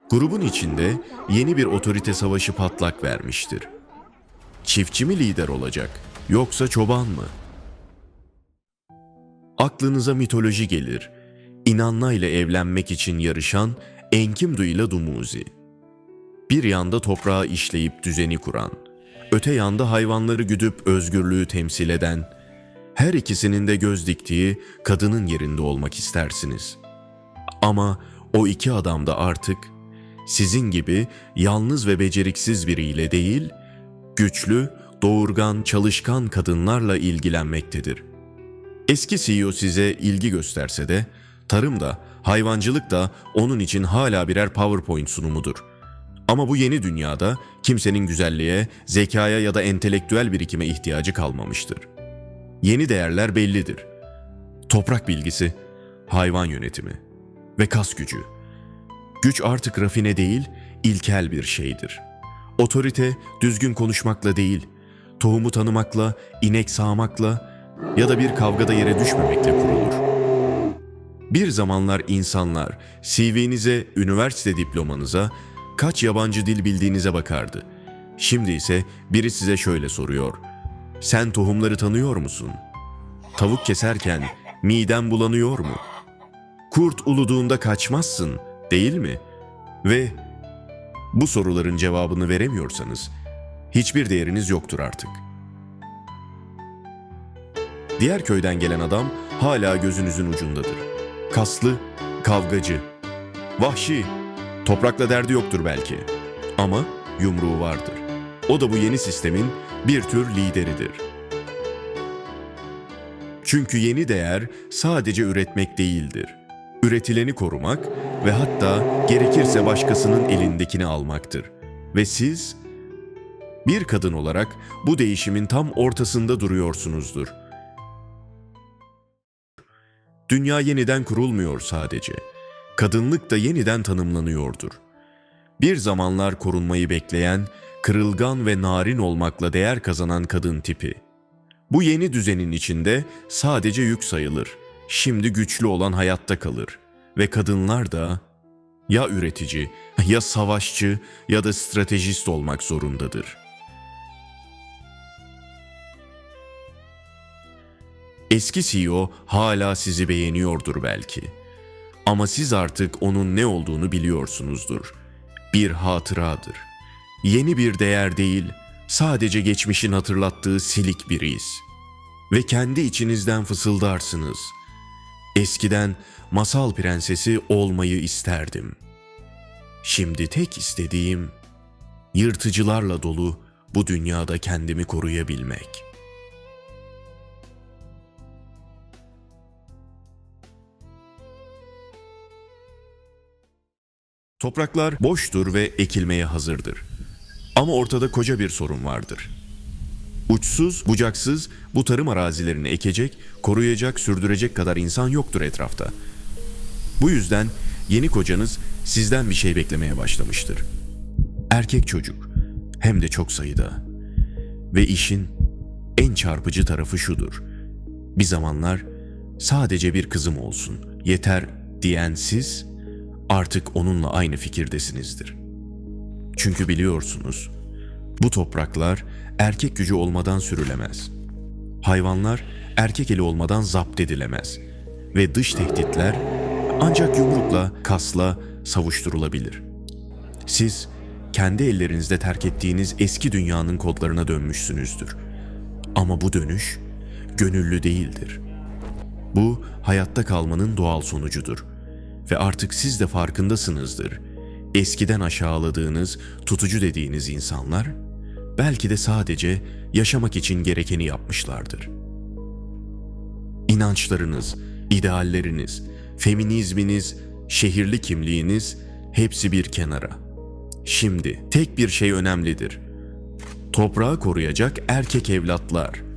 Grubun içinde yeni bir otorite savaşı patlak vermiştir. Çiftçi mi lider olacak, yoksa çoban mı? Aklınıza mitoloji gelir. İnanna ile evlenmek için yarışan Enkidu ile Dumuzi. Bir yanda toprağı işleyip düzeni kuran, öte yanda hayvanları güdüp özgürlüğü temsil eden, her ikisinin de göz diktiği kadının yerinde olmak istersiniz. Ama o iki adam da artık sizin gibi yalnız ve beceriksiz biriyle değil, güçlü, doğurgan, çalışkan kadınlarla ilgilenmektedir. Eski CEO size ilgi gösterse de, tarım da, hayvancılık da onun için hala birer PowerPoint sunumudur. Ama bu yeni dünyada kimsenin güzelliğe, zekaya ya da entelektüel birikime ihtiyacı kalmamıştır. Yeni değerler bellidir. Toprak bilgisi, hayvan yönetimi ve kas gücü. Güç artık rafine değil, ilkel bir şeydir. Otorite düzgün konuşmakla değil, tohumu tanımakla, inek sağmakla ya da bir kavgada yere düşmemekle kurulur. Bir zamanlar insanlar CV'nize, üniversite diplomanıza, kaç yabancı dil bildiğinize bakardı. Şimdi ise biri size şöyle soruyor: sen tohumları tanıyor musun? Tavuk keserken miden bulanıyor mu? Kurt uluduğunda kaçmazsın, değil mi? Ve bu soruların cevabını veremiyorsanız hiçbir değeriniz yoktur artık. Diğer köyden gelen adam hala gözünüzün ucundadır. Kaslı, kavgacı, vahşi, toprakla derdi yoktur belki. Ama yumruğu vardır. O da bu yeni sistemin bir tür lideridir. Çünkü yeni değer sadece üretmek değildir. Üretileni korumak ve hatta gerekirse başkasının elindekini almaktır. Ve siz bir kadın olarak bu değişimin tam ortasında duruyorsunuzdur. Dünya yeniden kurulmuyor sadece. Kadınlık da yeniden tanımlanıyordur. Bir zamanlar korunmayı bekleyen, kırılgan ve narin olmakla değer kazanan kadın tipi. Bu yeni düzenin içinde sadece yük sayılır. Şimdi güçlü olan hayatta kalır. Ve kadınlar da ya üretici, ya savaşçı ya da stratejist olmak zorundadır. Eski CEO hala sizi beğeniyordur belki. Ama siz artık onun ne olduğunu biliyorsunuzdur. Bir hatıradır. Yeni bir değer değil, sadece geçmişin hatırlattığı silik bir iz. Ve kendi içinizden fısıldarsınız: eskiden masal prensesi olmayı isterdim. Şimdi tek istediğim yırtıcılarla dolu bu dünyada kendimi koruyabilmek. Topraklar boştur ve ekilmeye hazırdır. Ama ortada koca bir sorun vardır. Uçsuz, bucaksız bu tarım arazilerini ekecek, koruyacak, sürdürecek kadar insan yoktur etrafta. Bu yüzden yeni kocanız sizden bir şey beklemeye başlamıştır. Erkek çocuk, hem de çok sayıda. Ve işin en çarpıcı tarafı şudur: bir zamanlar sadece bir kızım olsun, yeter diyen siz artık onunla aynı fikirdesinizdir. Çünkü biliyorsunuz, bu topraklar erkek gücü olmadan sürülemez. Hayvanlar erkek eli olmadan zapt edilemez. Ve dış tehditler ancak yumrukla, kasla savuşturulabilir. Siz kendi ellerinizde terk ettiğiniz eski dünyanın kodlarına dönmüşsünüzdür. Ama bu dönüş gönüllü değildir. Bu hayatta kalmanın doğal sonucudur. Ve artık siz de farkındasınızdır. Eskiden aşağıladığınız, tutucu dediğiniz insanlar belki de sadece yaşamak için gerekeni yapmışlardır. İnançlarınız, idealleriniz, feminizminiz, şehirli kimliğiniz hepsi bir kenara. Şimdi tek bir şey önemlidir: toprağı koruyacak erkek evlatlar.